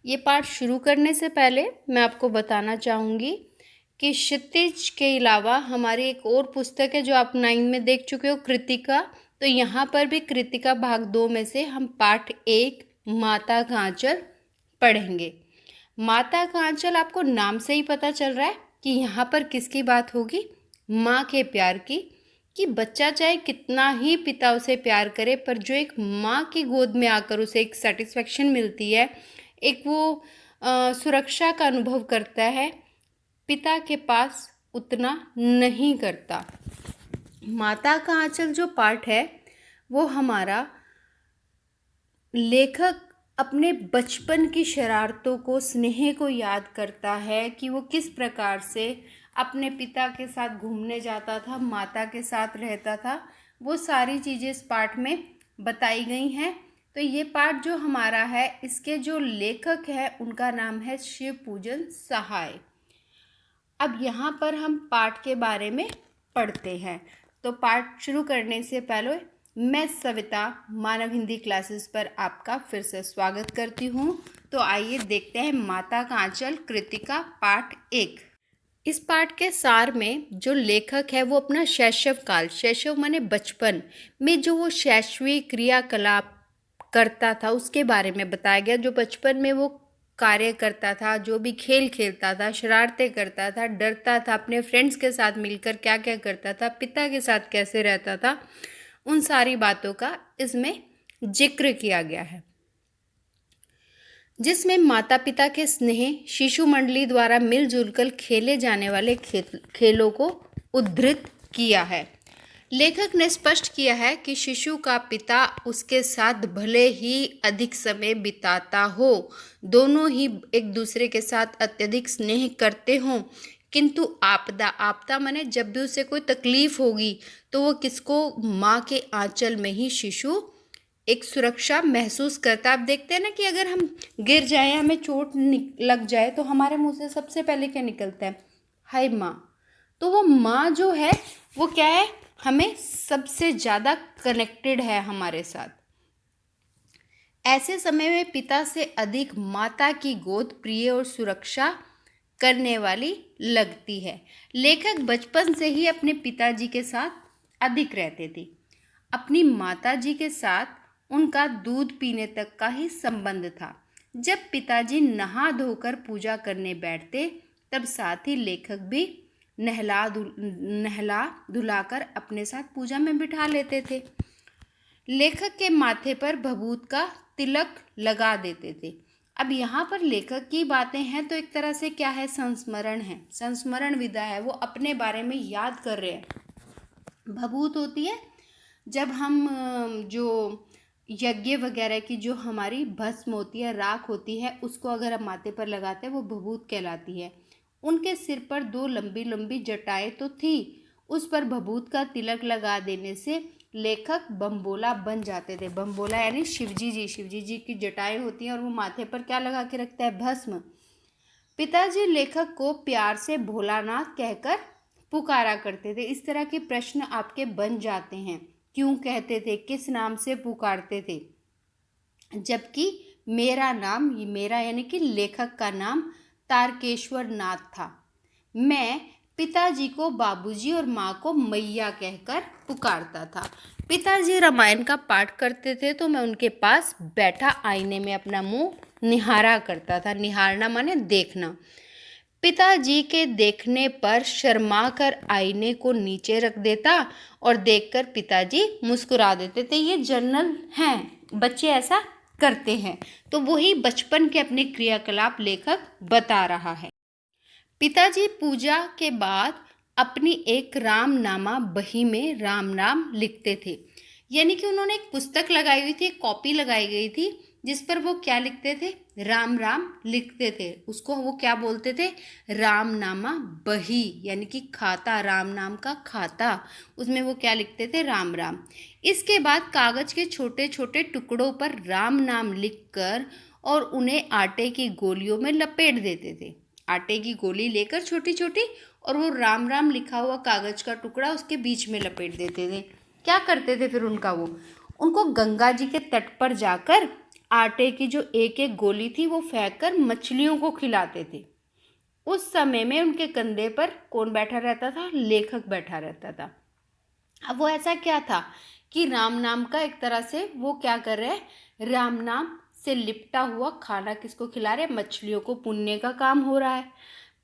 ये पाठ शुरू करने से पहले मैं आपको बताना चाहूँगी कि क्षितिज के अलावा हमारी एक और पुस्तक है जो आप 9 में देख चुके हो, कृतिका। तो यहाँ पर भी कृतिका भाग 2 में से हम पाठ 1 माता का आंचल पढ़ेंगे। माता का आंचल आपको नाम से ही पता चल रहा है कि यहाँ पर किसकी बात होगी, माँ के प्यार की। कि बच्चा चाहे कितना ही पिता उसे प्यार करे, पर जो एक माँ की गोद में आकर उसे एक सेटिस्फेक्शन मिलती है, एक वो सुरक्षा का अनुभव करता है, पिता के पास उतना नहीं करता। माता का आंचल जो पाठ है वो हमारा लेखक अपने बचपन की शरारतों को, स्नेह को याद करता है कि वो किस प्रकार से अपने पिता के साथ घूमने जाता था, माता के साथ रहता था। वो सारी चीज़ें इस पाठ में बताई गई हैं। तो ये पाठ जो हमारा है, इसके जो लेखक है उनका नाम है शिव पूजन सहाय। अब यहाँ पर हम पाठ के बारे में पढ़ते हैं। तो पाठ शुरू करने से पहले मैं सविता मानव हिंदी क्लासेस पर आपका फिर से स्वागत करती हूँ। तो आइए देखते हैं माता का आंचल कृतिका पाठ 1। इस पाठ के सार में जो लेखक है वो अपना शैशव काल, शैशव माने बचपन में जो वो शैशवी क्रियाकलाप करता था उसके बारे में बताया गया। जो बचपन में वो कार्य करता था, जो भी खेल खेलता था, शरारतें करता था, डरता था, अपने फ्रेंड्स के साथ मिलकर क्या क्या करता था, पिता के साथ कैसे रहता था, उन सारी बातों का इसमें जिक्र किया गया है। जिसमें माता पिता के स्नेह, शिशु मंडली द्वारा मिलजुल कर खेले जाने वाले खेलों को उद्धृत किया है। लेखक ने स्पष्ट किया है कि शिशु का पिता उसके साथ भले ही अधिक समय बिताता हो, दोनों ही एक दूसरे के साथ अत्यधिक स्नेह करते हों, किंतु आपदा माने जब भी उसे कोई तकलीफ होगी तो वो किसको, माँ के आंचल में ही शिशु एक सुरक्षा महसूस करता है। आप देखते हैं ना कि अगर हम गिर जाए, हमें चोट लग जाए तो हमारे मुंह से सबसे पहले क्या निकलता है, हाय माँ। तो वो माँ जो है वो क्या है, हमें सबसे ज़्यादा कनेक्टेड है हमारे साथ। ऐसे समय में पिता से अधिक माता की गोद प्रिय और सुरक्षा करने वाली लगती है। लेखक बचपन से ही अपने पिताजी के साथ अधिक रहते थे। अपनी माताजी के साथ उनका दूध पीने तक का ही संबंध था। जब पिताजी नहा धोकर पूजा करने बैठते तब साथ ही लेखक भी नहला धुलाकर अपने साथ पूजा में बिठा लेते थे। लेखक के माथे पर भभूत का तिलक लगा देते थे। अब यहाँ पर लेखक की बातें हैं तो एक तरह से क्या है, संस्मरण है, संस्मरण विधा है, वो अपने बारे में याद कर रहे हैं। भभूत होती है जब हम जो यज्ञ वगैरह की जो हमारी भस्म होती है, राख होती है, उसको अगर हम माथे पर लगाते हैं वो भभूत कहलाती है। उनके सिर पर 2 लंबी लंबी जटाएं तो थी, उस पर भभूत का तिलक लगा देने से लेखक बम्बोला बन जाते थे। बम्बोला यानी शिवजी जी की जटाएं होती हैं और वो माथे पर क्या लगा के रखता है, भस्म। पिताजी लेखक को प्यार से भोलानाथ कहकर पुकारा करते थे। इस तरह के प्रश्न आपके बन जाते हैं, क्यों कहते थे, किस नाम से पुकारते थे। जबकि मेरा नाम, ये मेरा यानी कि लेखक का नाम तारकेश्वर नाथ था। मैं पिताजी को बाबूजी और माँ को मैया कहकर पुकारता था। पिताजी रामायण का पाठ करते थे तो मैं उनके पास बैठा आईने में अपना मुंह निहारा करता था। निहारना माने देखना। पिताजी के देखने पर शर्मा कर आईने को नीचे रख देता और देखकर पिताजी मुस्कुरा देते थे। ये जनरल हैं, बच्चे ऐसा करते हैं। तो वही बचपन के अपने क्रियाकलाप लेखक बता रहा है। पिताजी पूजा के बाद अपनी एक रामनामा बही में राम नाम लिखते थे। यानी कि उन्होंने एक पुस्तक लगाई हुई थी, एक कॉपी लगाई गई थी जिस पर वो क्या लिखते थे, राम राम लिखते थे। उसको वो क्या बोलते थे, रामनामा बही, यानी कि खाता, राम नाम का खाता, उसमें वो क्या लिखते थे, राम राम। इसके बाद कागज के छोटे छोटे टुकड़ों पर राम नाम लिखकर और उन्हें आटे की गोलियों में लपेट देते थे। आटे की गोली लेकर छोटी छोटी, और वो राम राम लिखा हुआ कागज का टुकड़ा उसके बीच में लपेट देते थे। क्या करते थे फिर उनको गंगा जी के तट पर जाकर आटे की जो एक एक गोली थी वो फेंक कर मछलियों को खिलाते थे। उस समय में उनके कंधे पर कौन बैठा रहता था? लेखक बैठा रहता था। अब वो ऐसा क्या था कि राम नाम का एक तरह से वो क्या कर रहे हैं, राम नाम से लिपटा हुआ खाना किसको खिला रहे? मछलियों को। पुण्य का काम हो रहा है।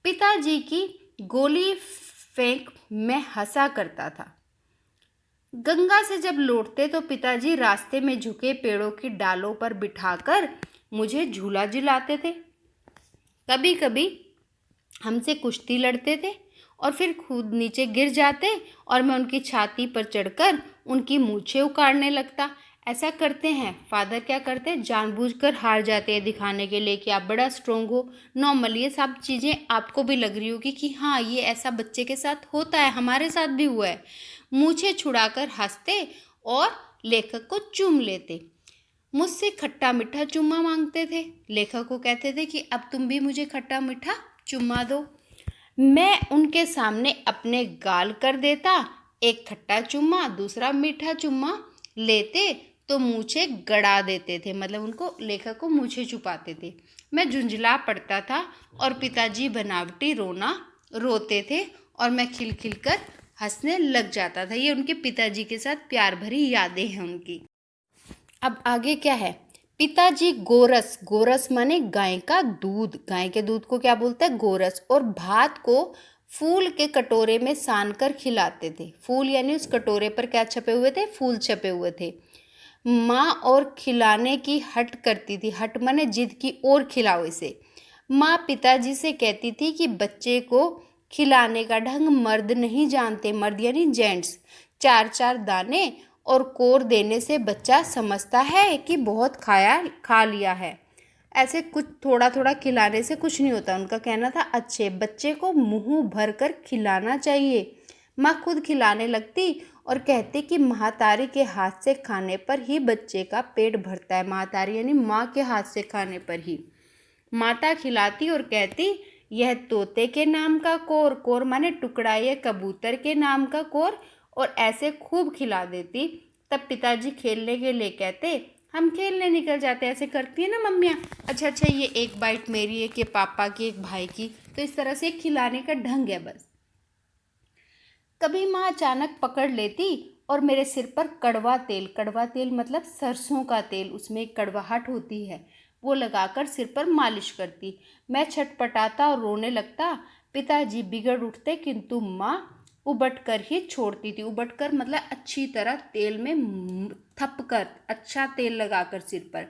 पिताजी की गोली फेंक मैं हंसा करता था। गंगा से जब लौटते तो पिताजी रास्ते में झुके पेड़ों की डालों पर बिठाकर मुझे झूला झुलाते थे। कभी कभी हमसे कुश्ती लड़ते थे और फिर खुद नीचे गिर जाते और मैं उनकी छाती पर चढ़कर उनकी मूछें उखाड़ने लगता। ऐसा करते हैं फादर, क्या करते हैं, जानबूझकर हार जाते हैं दिखाने के लिए कि आप बड़ा स्ट्रोंग हो। नॉर्मली ये सब चीज़ें आपको भी लग रही होगी कि हाँ ये ऐसा बच्चे के साथ होता है, हमारे साथ भी हुआ है। मूछें छुड़ाकर हंसते और लेखक को चूम लेते। मुझसे खट्टा मीठा चुम्मा मांगते थे। लेखक को कहते थे कि अब तुम भी मुझे खट्टा मीठा चुम्मा दो। मैं उनके सामने अपने गाल कर देता, एक खट्टा चुम्मा दूसरा मीठा चुम्मा लेते तो मूछे गड़ा देते थे, मतलब उनको, लेखक को मूछे छुपाते थे। मैं झुंझला पड़ता था और पिताजी बनावटी रोना रोते थे और मैं खिलखिल कर हंसने लग जाता था। ये उनके पिताजी के साथ प्यार भरी यादें हैं उनकी। अब आगे क्या है? पिताजी गोरस, गोरस माने गाय का दूध, गाय के दूध को क्या बोलते हैं? गोरस। और भात को फूल के कटोरे में सान कर खिलाते थे। फूल यानी उस कटोरे पर क्या छपे हुए थे? फूल छपे हुए थे। माँ और खिलाने की हट करती थी। हट माने जिद की, और खिलाओ इसे। माँ पिताजी से कहती थी कि बच्चे को खिलाने का ढंग मर्द नहीं जानते, मर्द यानी जेंट्स। चार चार दाने और कोर देने से बच्चा समझता है कि बहुत खा लिया है। ऐसे कुछ थोड़ा थोड़ा खिलाने से कुछ नहीं होता। उनका कहना था अच्छे बच्चे को मुंह भर कर खिलाना चाहिए। माँ खुद खिलाने लगती और कहती कि महातारी के हाथ से खाने पर ही बच्चे का पेट भरता है। महातारी यानी माँ के हाथ से खाने पर ही। माता खिलाती और कहती यह तोते के नाम का कोर, कोर माने टुकड़ा, यह कबूतर के नाम का कोर, और ऐसे खूब खिला देती। तब पिताजी खेलने के लिए कहते, हम खेलने निकल जाते। ऐसे करती है ना मम्मियाँ, अच्छा अच्छा ये एक बाइट मेरी, एक ये पापा की, एक भाई की। तो इस तरह से खिलाने का ढंग है बस। कभी माँ अचानक पकड़ लेती और मेरे सिर पर कड़वा तेल, कड़वा तेल मतलब सरसों का तेल, उसमें एक कड़वाहट होती है, वो लगाकर सिर पर मालिश करती। मैं छटपटाता और रोने लगता। पिताजी बिगड़ उठते किंतु माँ उबट कर ही छोड़ती थी। उबट कर मतलब अच्छी तरह तेल में थप कर, अच्छा तेल लगाकर सिर पर।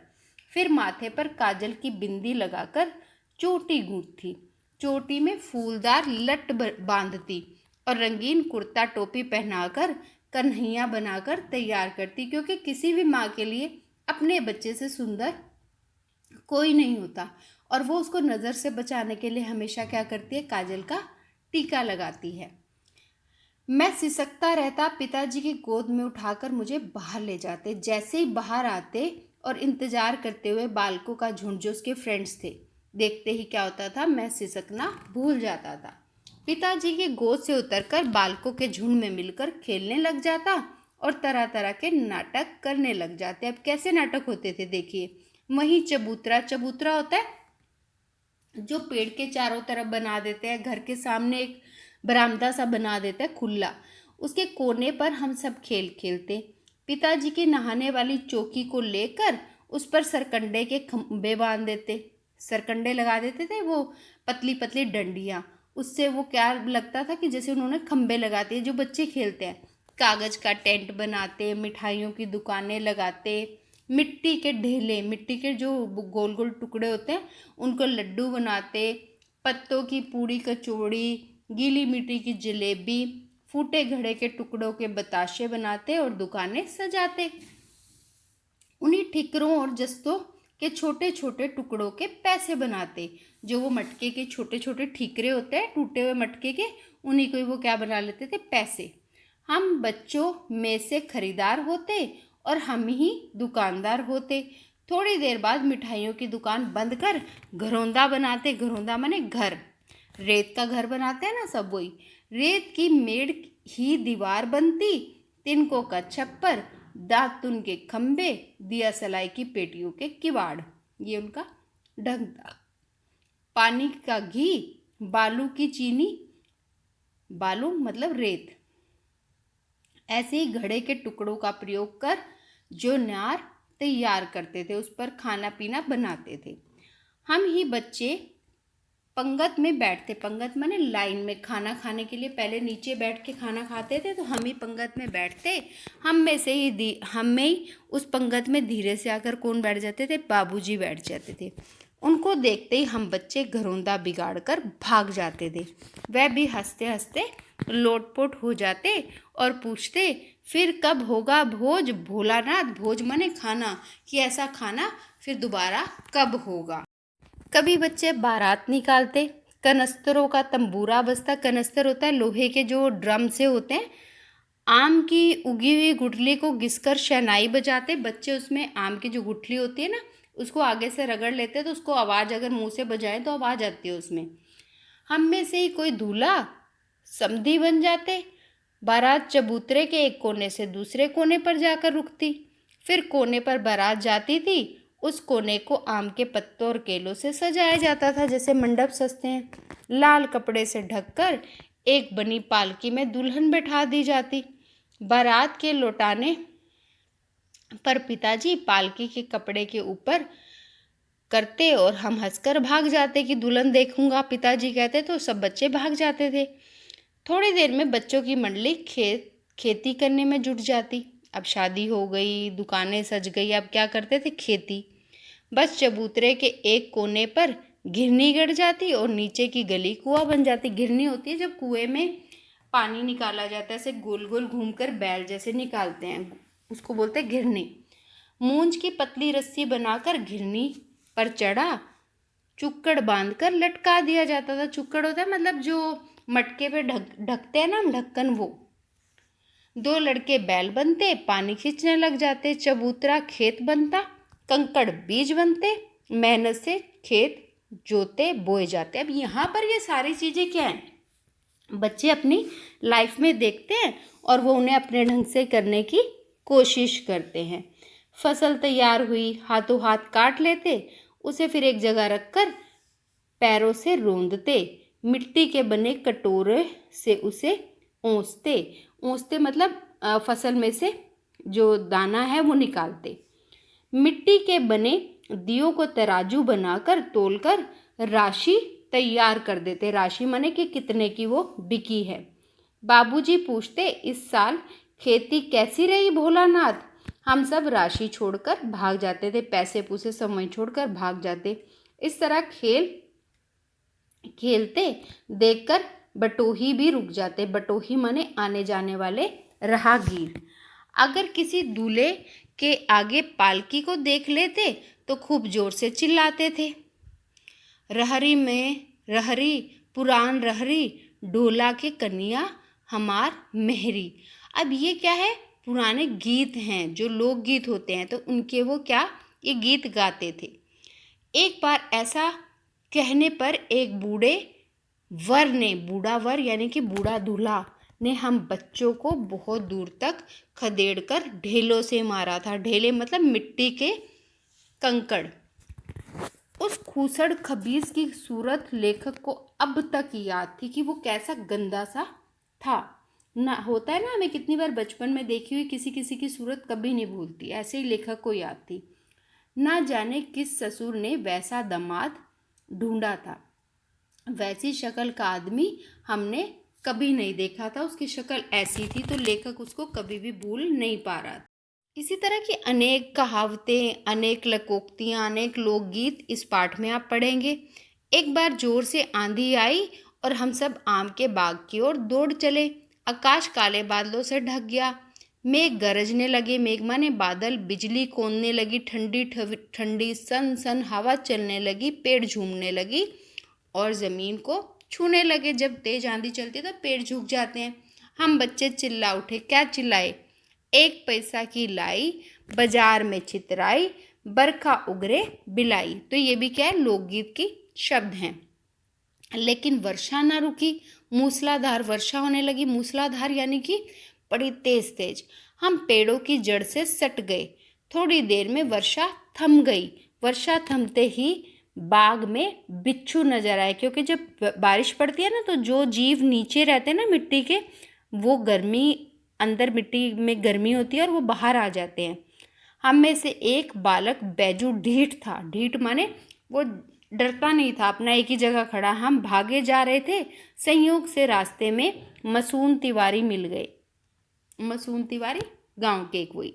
फिर माथे पर काजल की बिंदी लगाकर चोटी गूंथती। चोटी में फूलदार लट बांधती और रंगीन कुर्ता टोपी पहनाकर कन्हैया बनाकर तैयार करती, क्योंकि किसी भी माँ के लिए अपने बच्चे से सुंदर कोई नहीं होता। और वो उसको नज़र से बचाने के लिए हमेशा क्या करती है? काजल का टीका लगाती है। मैं सिसकता रहता। पिताजी की गोद में उठाकर मुझे बाहर ले जाते। जैसे ही बाहर आते और इंतजार करते हुए बालकों का झुंड, जो उसके फ्रेंड्स थे, देखते ही क्या होता था? मैं सिसकना भूल जाता था। पिताजी की गोद से उतरकर बालकों के झुंड में मिलकर खेलने लग जाता और तरह तरह के नाटक करने लग जाते। अब कैसे नाटक होते थे देखिए। वहीं चबूतरा, चबूतरा होता है जो पेड़ के चारों तरफ बना देते हैं, घर के सामने एक बरामदा सा बना देते हैं खुला, उसके कोने पर हम सब खेल खेलते। पिताजी की नहाने वाली चौकी को लेकर उस पर सरकंडे के खंबे बांध देते, सरकंडे लगा देते थे, वो पतली पतली डंडियाँ। उससे वो क्या लगता था कि जैसे उन्होंने खंबे लगाते हैं जो बच्चे खेलते हैं। कागज़ का टेंट बनाते, मिठाइयों की दुकानें लगाते, मिट्टी के ढेले, मिट्टी के जो गोल गोल टुकड़े होते हैं उनको लड्डू बनाते, पत्तों की पूड़ी कचौड़ी, गीली मिट्टी की जलेबी, फूटे घड़े के टुकड़ों के बताशे बनाते और दुकानें सजाते। उन्हीं ठिकरों और जस्तों के छोटे छोटे टुकड़ों के पैसे बनाते। जो वो मटके के छोटे छोटे ठीकरे होते हैं, टूटे हुए मटके के, उन्हीं को वो क्या बना लेते थे? पैसे। हम बच्चों में से खरीदार होते और हम ही दुकानदार होते। थोड़ी देर बाद मिठाइयों की दुकान बंद कर घरौंदा बनाते। घरौंदा माने घर, रेत का घर बनाते हैं ना सब, वही। रेत की मेड़ ही दीवार बनती, तिनकों का छप्पर दातुन के खंबे, दिया सलाई की पेटियों के किवाड़। ये उनका ढंग था। पानी का घी, बालू की चीनी, बालू मतलब रेत, ऐसे ही घड़े के टुकड़ों का प्रयोग कर जो नार तैयार करते थे, उस पर खाना पीना बनाते थे। हम ही बच्चे पंगत में बैठते, पंगत माने लाइन में, खाना खाने के लिए पहले नीचे बैठ के खाना खाते थे, तो हम ही पंगत में बैठते। हम में ही उस पंगत में धीरे से आकर कौन बैठ जाते थे? बाबूजी बैठ जाते थे। उनको देखते ही हम बच्चे घरौंदा बिगाड़ कर भाग जाते थे। वह भी हंसते हंसते लोटपोट हो जाते और पूछते, फिर कब होगा भोज भोलानाथ? भोज माने खाना, कि ऐसा खाना फिर दोबारा कब होगा। कभी बच्चे बारात निकालते, कनस्तरों का तंबूरा बजता। कनस्तर होता है लोहे के जो ड्रम से होते हैं। आम की उगी हुई गुठली को घिसकर शहनाई बजाते बच्चे। उसमें आम की जो गुठली होती है ना, उसको आगे से रगड़ लेते हैं, तो उसको आवाज़ अगर मुंह से बजाएं तो आवाज़ आती है उसमें। हम में से ही कोई दूल्हा समधी बन जाते। बारात चबूतरे के एक कोने से दूसरे कोने पर जाकर रुकती। फिर कोने पर बारात जाती थी, उस कोने को आम के पत्तों और केलों से सजाया जाता था, जैसे मंडप सजते हैं। लाल कपड़े से ढककर एक बनी पालकी में दुल्हन बैठा दी जाती। बारात के लौटाने पर पिताजी पालकी के कपड़े के ऊपर करते और हम हंसकर भाग जाते कि दुल्हन देखूंगा, पिताजी कहते, तो सब बच्चे भाग जाते थे। थोड़ी देर में बच्चों की मंडली खेती करने में जुट जाती। अब शादी हो गई, दुकानें सज गई, अब क्या करते थे? खेती। बस चबूतरे के एक कोने पर घिरनी गड़ जाती और नीचे की गली कुआं बन जाती। घिरनी होती है जब कुएं में पानी निकाला जाता है, ऐसे गोल गोल घूमकर बैल जैसे निकालते हैं, उसको बोलते हैं घिरनी। मूंज की पतली रस्सी बनाकर घिरनी पर चढ़ा चुक्कड़ बांधकर लटका दिया जाता था। चुक्कड़ होता है मतलब जो मटके पे ढकते हैं ना हम, ढक्कन, वो। दो लड़के बैल बनते, पानी खींचने लग जाते। चबूतरा खेत बनता, कंकड़ बीज बनते, मेहनत से खेत जोते बोए जाते। अब यहाँ पर ये सारी चीज़ें क्या हैं? बच्चे अपनी लाइफ में देखते हैं और वो उन्हें अपने ढंग से करने की कोशिश करते हैं। फसल तैयार हुई, हाथों हाथ काट लेते, उसे फिर एक जगह रखकर पैरों से रोंदते। मिट्टी के बने कटोरे से उसे ओसते मतलब फसल में से जो दाना है वो निकालते। मिट्टी के बने दियों को तराजू बनाकर तोलकर राशि तैयार कर देते। राशि माने कि कितने की वो बिकी है। बाबूजी पूछते, इस साल खेती कैसी रही भोलानाथ? हम सब राशि छोड़कर भाग जाते थे, पैसे पूसे सब वहीं छोड़कर भाग जाते। इस तरह खेलते देखकर बटोही भी रुक जाते। बटोही माने आने जाने वाले राहगीर। अगर किसी दूल्हे के आगे पालकी को देख लेते तो खूब जोर से चिल्लाते थे, रहरी में रहरी, पुरान रहरी, डोला के कन्या हमार मेहरी। अब ये क्या है? पुराने गीत हैं, जो लोकगीत होते हैं, तो उनके वो क्या ये गीत गाते थे। एक बार ऐसा कहने पर एक बूढ़े वर ने, बूढ़ा वर यानी कि बूढ़ा दूल्हा ने हम बच्चों को बहुत दूर तक खदेड़कर ढेलों से मारा था। ढेले मतलब मिट्टी के कंकड़। उस खूसड़ खबीस की सूरत लेखक को अब तक याद थी कि वो कैसा गंदा सा था। ना होता है ना, हमें कितनी बार बचपन में देखी हुई किसी किसी की सूरत कभी नहीं भूलती, ऐसे ही लेखक को याद थी। ना जाने किस ससुर ने वैसा दामाद ढूंढा था, वैसी शक्ल का आदमी हमने कभी नहीं देखा था। उसकी शक्ल ऐसी थी तो लेखक उसको कभी भी भूल नहीं पा रहा था। इसी तरह की अनेक कहावतें, अनेक लोकोक्तियाँ, अनेक लोकगीत इस पाठ में आप पढ़ेंगे। एक बार जोर से आंधी आई और हम सब आम के बाग की ओर दौड़ चले। आकाश काले बादलों से ढक गया। मेघ गरजने लगे, मेघ माने बादल, बिजली कौंधने लगी, ठंडी ठंडी सन सन हवा चलने लगी, पेड़ झूमने लगी और ज़मीन को छूने लगे। जब तेज आंधी चलती है तो पेड़ झुक जाते हैं। हम बच्चे चिल्ला उठे। क्या चिल्लाए? 1 पैसा की लाई, बाजार में छितराई, बरखा उगरे बिलाई। तो ये भी क्या है? लोकगीत की शब्द हैं। लेकिन वर्षा ना रुकी, मूसलाधार वर्षा होने लगी। मूसलाधार यानी कि बड़ी तेज तेज। हम पेड़ों की जड़ से सट गए। थोड़ी देर में वर्षा थम गई। वर्षा थमते ही बाग में बिच्छू नजर आए, क्योंकि जब बारिश पड़ती है ना तो जो जीव नीचे रहते हैं ना मिट्टी के, वो गर्मी, अंदर मिट्टी में गर्मी होती है और वो बाहर आ जाते हैं। हम में से एक बालक बैजू ढीठ था। ढीठ माने वो डरता नहीं था, अपना एक ही जगह खड़ा। हम भागे जा रहे थे। संयोग से रास्ते में मसून तिवारी मिल गए। मसून तिवारी गांव के एक वही।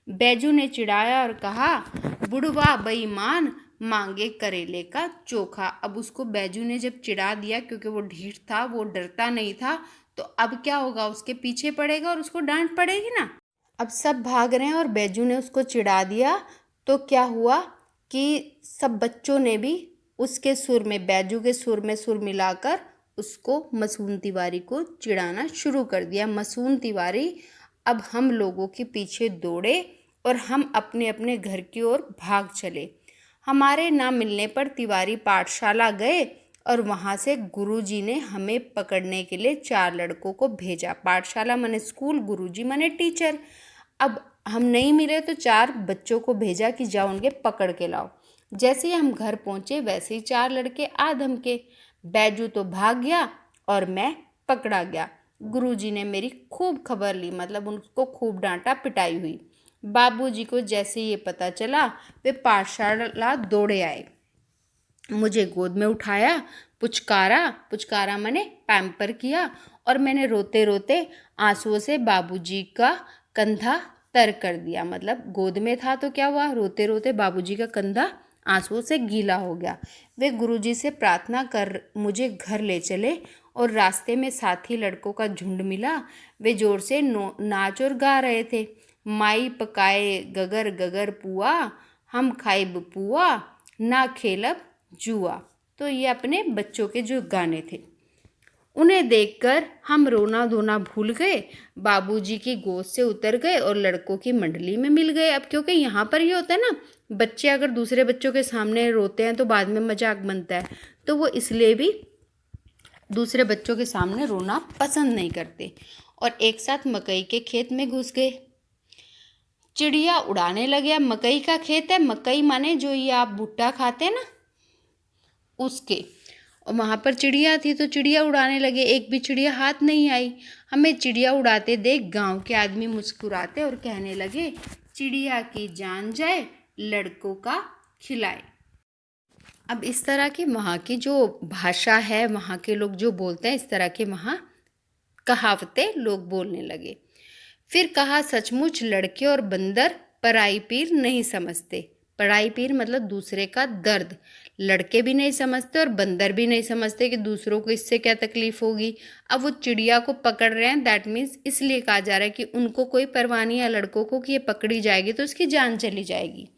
बैजू ने चिढ़ाया और कहा, बुढ़वा बेईमान, मांगे करेले का चोखा। अब उसको बैजू ने जब चिढ़ा दिया, क्योंकि वो ढीठ था, वो डरता नहीं था, तो अब क्या होगा, उसके पीछे पड़ेगा और उसको डांट पड़ेगी ना। अब सब भाग रहे हैं और बैजू ने उसको चिढ़ा दिया, तो क्या हुआ कि सब बच्चों ने भी उसके सुर में, बैजू के सुर में सुर मिलाकर उसको, मसून तिवारी को चिढ़ाना शुरू कर दिया। मसून तिवारी अब हम लोगों के पीछे दौड़े और हम अपने अपने घर की ओर भाग चले। हमारे ना मिलने पर तिवारी पाठशाला गए और वहाँ से गुरुजी ने हमें पकड़ने के लिए 4 लड़कों को भेजा। पाठशाला माने स्कूल, गुरुजी माने टीचर। अब हम नहीं मिले तो 4 बच्चों को भेजा कि जाओ उनके पकड़ के लाओ। जैसे ही हम घर पहुँचे वैसे ही 4 लड़के आ धमके। बैजू तो भाग गया और मैं पकड़ा गया। गुरुजी ने मेरी खूब खबर ली, मतलब उनको खूब डांटा, पिटाई हुई। बाबूजी को जैसे ये पता चला, वे पाठशाला दौड़े आए, मुझे गोद में उठाया, पुचकारा, पुचकारा मैंने पैम्पर किया, और मैंने रोते रोते आंसुओं से बाबूजी का कंधा तर कर दिया। मतलब गोद में था तो क्या हुआ, रोते रोते बाबूजी का कंधा आंसुओं से गीला हो गया। वे गुरुजी से प्रार्थना कर मुझे घर ले चले और रास्ते में साथी लड़कों का झुंड मिला। वे जोर से नाच और गा रहे थे। माई पकाए गगर गगर पुआ, हम खाइब पुआ, ना खेलब जुआ। तो ये अपने बच्चों के जो गाने थे, उन्हें देखकर हम रोना धोना भूल गए, बाबूजी की गोद से उतर गए और लड़कों की मंडली में मिल गए। अब क्योंकि यहाँ पर ये होता है ना, बच्चे अगर दूसरे बच्चों के सामने रोते हैं तो बाद में मजाक बनता है, तो वो इसलिए भी दूसरे बच्चों के सामने रोना पसंद नहीं करते। और एक साथ मकई के खेत में घुस गए। चिड़िया उड़ाने लगे। अब मकई का खेत है, मकई माने जो ये आप भुट्टा खाते हैं ना, उसके, और वहाँ पर चिड़िया थी तो चिड़िया उड़ाने लगे। एक भी चिड़िया हाथ नहीं आई। हमें चिड़िया उड़ाते देख गांव के आदमी मुस्कुराते और कहने लगे, चिड़िया की जान जाए, लड़कों का खिलाए। अब इस तरह की वहाँ की जो भाषा है, वहाँ के लोग जो बोलते हैं, इस तरह के वहाँ कहावतें लोग बोलने लगे। फिर कहा, सचमुच लड़के और बंदर पराई पीर नहीं समझते। पराई पीर मतलब दूसरे का दर्द। लड़के भी नहीं समझते और बंदर भी नहीं समझते कि दूसरों को इससे क्या तकलीफ होगी। अब वो चिड़िया को पकड़ रहे हैं, दैट मीन्स इसलिए कहा जा रहा है कि उनको कोई परवाह नहीं है लड़कों को कि ये पकड़ी जाएगी तो उसकी जान चली जाएगी।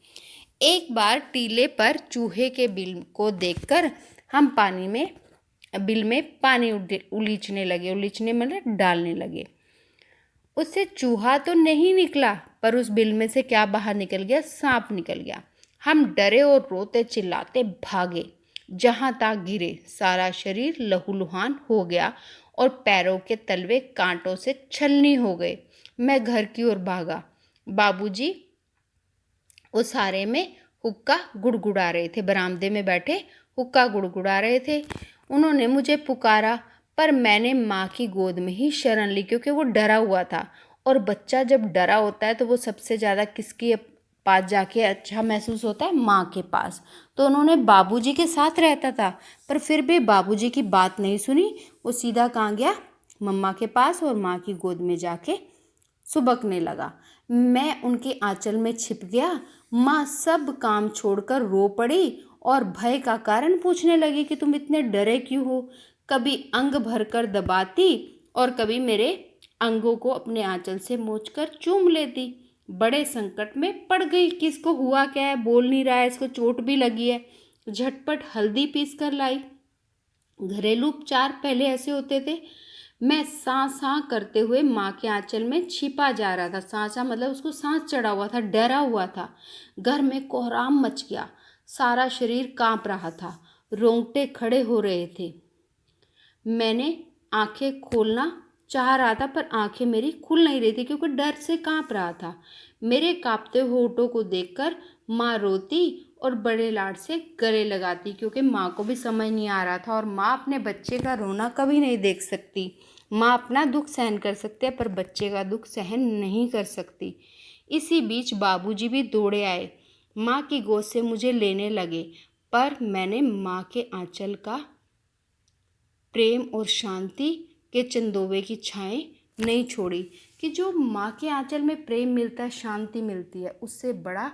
एक बार टीले पर चूहे के बिल को देखकर हम बिल में पानी उलीचने लगे। उलीचने मतलब डालने लगे। उससे चूहा तो नहीं निकला, पर उस बिल में से क्या बाहर निकल गया, सांप निकल गया। हम डरे और रोते चिल्लाते भागे। जहां तक गिरे सारा शरीर लहूलुहान हो गया और पैरों के तलवे कांटों से छलनी हो गए। मैं घर की ओर भागा। बाबूजी उसारे में हुक्का गुड़गुड़ा रहे थे। बरामदे में बैठे हुक्का गुड़गुड़ा रहे थे। उन्होंने मुझे पुकारा, पर मैंने माँ की गोद में ही शरण ली, क्योंकि वो डरा हुआ था। और बच्चा जब डरा होता है तो वो सबसे ज़्यादा किसके पास जाके अच्छा महसूस होता है, माँ के पास। तो उन्होंने बाबूजी के साथ रहता था, पर फिर भी बाबूजी की बात नहीं सुनी। वो सीधा कहाँ गया, मम्मा के पास, और माँ की गोद में जाके सुबकने लगा। मैं उनके आंचल में छिप गया। माँ सब काम छोड़कर रो पड़ी और भय का कारण पूछने लगी कि तुम इतने डरे क्यों हो। कभी अंग भरकर दबाती और कभी मेरे अंगों को अपने आंचल से मोचकर चूम लेती। बड़े संकट में पड़ गई कि इसको हुआ क्या है, बोल नहीं रहा है, इसको चोट भी लगी है। झटपट हल्दी पीस कर लाई। घरेलू उपचार पहले ऐसे होते थे। मैं सांस सांस करते हुए माँ के आंचल में छिपा जा रहा था। सांसा मतलब उसको सांस चढ़ा हुआ था, डरा हुआ था। घर में कोहराम मच गया। सारा शरीर कांप रहा था, रोंगटे खड़े हो रहे थे। मैंने आंखें खोलना चाह रहा था पर आंखें मेरी खुल नहीं रही थी क्योंकि डर से कांप रहा था। मेरे कांपते होठों को देखकर माँ रोती और बड़े लाड से गले लगाती क्योंकि माँ को भी समझ नहीं आ रहा था और माँ अपने बच्चे का रोना कभी नहीं देख सकती। माँ अपना दुख सहन कर सकती है पर बच्चे का दुख सहन नहीं कर सकती। इसी बीच बाबूजी भी दौड़े आए, माँ की गोद से मुझे लेने लगे, पर मैंने माँ के आंचल का प्रेम और शांति के चंदोवे की छाएं नहीं छोड़ी कि जो माँ के आंचल में प्रेम मिलता है, शांति मिलती है, उससे बड़ा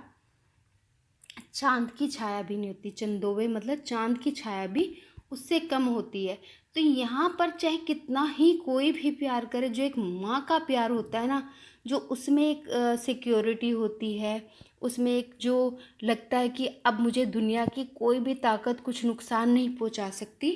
चांद की छाया भी नहीं होती। चंदोवे मतलब चांद की छाया भी उससे कम होती है। तो यहाँ पर चाहे कितना ही कोई भी प्यार करे, जो एक माँ का प्यार होता है ना, जो उसमें एक सिक्योरिटी होती है, उसमें एक जो लगता है कि अब मुझे दुनिया की कोई भी ताकत कुछ नुकसान नहीं पहुँचा सकती,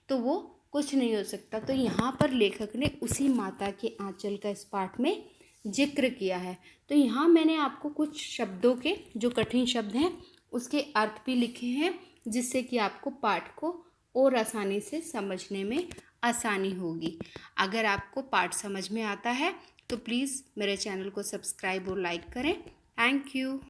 तो वो कुछ नहीं हो सकता। तो यहाँ पर लेखक ने उसी माता के आंचल का इस पाठ में जिक्र किया है। तो यहाँ मैंने आपको कुछ शब्दों के जो कठिन शब्द हैं उसके अर्थ भी लिखे हैं, जिससे कि आपको पाठ को और आसानी से समझने में आसानी होगी। अगर आपको पाठ समझ में आता है तो प्लीज़ मेरे चैनल को सब्सक्राइब और लाइक करें। Thank you.